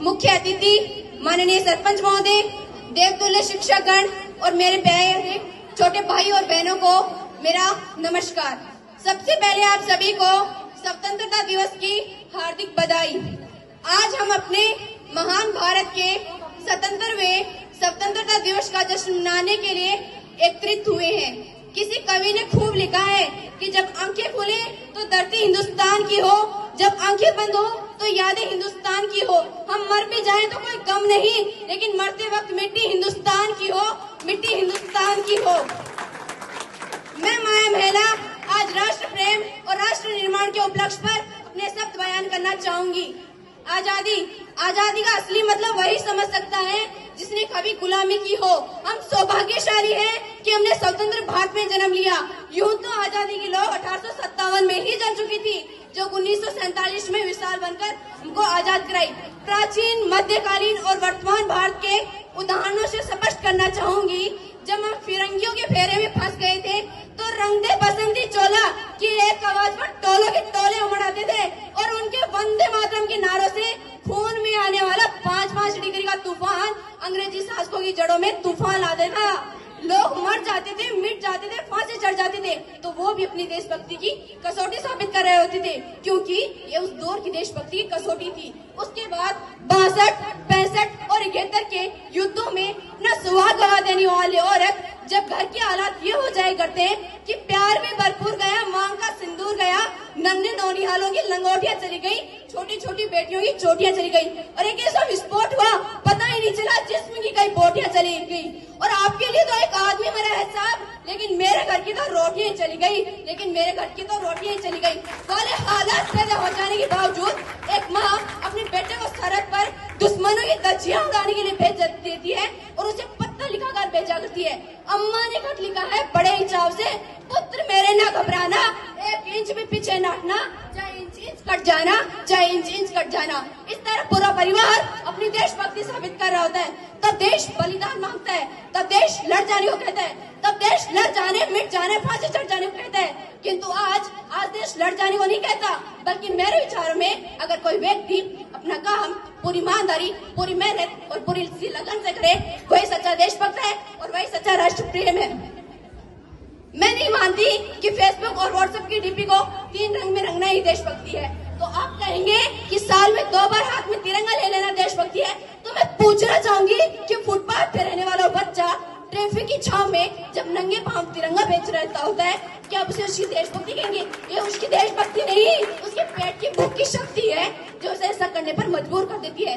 मुख्य अतिथि माननीय सरपंच महोदय, देवतुल्य शिक्षकगण और मेरे प्यारे छोटे भाई और बहनों को मेरा नमस्कार। सबसे पहले आप सभी को स्वतंत्रता दिवस की हार्दिक बधाई। आज हम अपने महान भारत के स्वतंत्रता दिवस का जश्न मनाने के लिए एकत्रित हुए हैं। किसी कवि ने खूब लिखा है कि जब आंखें खुले तो धरती हिंदुस्तान की हो, जब आंखें बंद हो तो यादें हिंदुस्तान की हो। हम मर भी जाएं तो कोई गम नहीं, लेकिन मरते वक्त मिट्टी हिंदुस्तान की हो, मिट्टी हिंदुस्तान की हो। मैं माया महिला आज राष्ट्र प्रेम और राष्ट्र निर्माण के उपलक्ष्य पर अपने शब्द बयान करना चाहूंगी। आजादी का असली मतलब वही समझ सकता है जिसने कभी गुलामी की हो। हम सौभाग्यशाली हैं कि हमने स्वतंत्र भारत में जन्म लिया। यूं तो आजादी की लौ 1857 में ही जल चुकी थी, जो 1947 में विशाल बनकर हमको आजाद कराई। प्राचीन, मध्यकालीन और वर्तमान भारत के उदाहरणों से स्पष्ट करना चाहूंगी। जब हम फिरंगियों के फेरे में फंस गए थे तो रंग दे बसंती चोला की एक आवाज पर टोलों के टोले उमड़ाते थे और उनके वंदे मातरम के नारों से खून में आने वाला 5-5 डिग्री का तूफान अंग्रेजी शासकों की जड़ों में तूफान ला देता। लोग मर जाते थे, मिट जाते थे, फांसी चढ़ जाते थे, तो वो भी अपनी देशभक्ति की कसौटी साबित कर रहे होते थे, क्योंकि ये उस दौर की देशभक्ति की कसौटी थी। उसके बाद 62, 65 और 71 के युद्धों में न सुहाग गवा देने वाले औरत, जब घर के हालात ये हो जाए करते हैं कि प्यार भी भरपूर गया, मांग का सिंदूर गया, नन्हे नौनिहालों की लंगोटियां चली गई, छोटी छोटी बेटियों की चोटियां चली गई और एक ऐसा विस्फोट हुआ, पता ही नहीं चला जिस्म की कई बोटियां चली गई। और आपके लिए तो एक आदमी मरा है साहब, लेकिन मेरे घर की तो रोटियां चली गई, वाले हालात पैदा हो जाने के बावजूद एक माँ अपने बेटे को सरहद पर दुश्मनों की धज्जियां उड़ाने के लिए भेज देती है और उसे पत्र लिखाकर भेजा करती है। अम्मा ने खत लिखा है बड़े ही चाव से, पुत्र मेरे ना घबराना, 1 इंच भी पीछे ना हटना, चाहे इंच कट जाना। इस तरह पूरा परिवार अपनी देशभक्ति साबित कर रहा होता है। तब देश बलिदान मांगता है, तब देश लड़ जाने को कहता है, तब देश लड़ जाने, मिट जाने, फांसी चढ़ जाने को कहता है। किंतु आज देश लड़ जाने को नहीं कहता, बल्कि मेरे विचारों में अगर कोई व्यक्ति अपना काम पूरी ईमानदारी, पूरी मेहनत और पूरी लगन से करे, वही सच्चा देशभक्त है और वही सच्चा राष्ट्र प्रेम है। मैं नहीं मानती कि फेसबुक और व्हाट्सएप की डीपी को 3 रंग में रंगना ही देशभक्ति है। तो आप कहेंगे कि साल में 2 बार हाथ में तिरंगा ले लेना देशभक्ति है, तो मैं पूछना चाहूंगी कि फुटपाथ पे रहने वाला बच्चा ट्रैफिक की छाव में जब नंगे पांव तिरंगा बेच रहता होता है, क्या उसे उसकी देशभक्ति कहेंगे? ये उसकी देशभक्ति नहीं, उसके पेट की भूख की शक्ति है जो उसे ऐसा करने पर मजबूर कर देती है।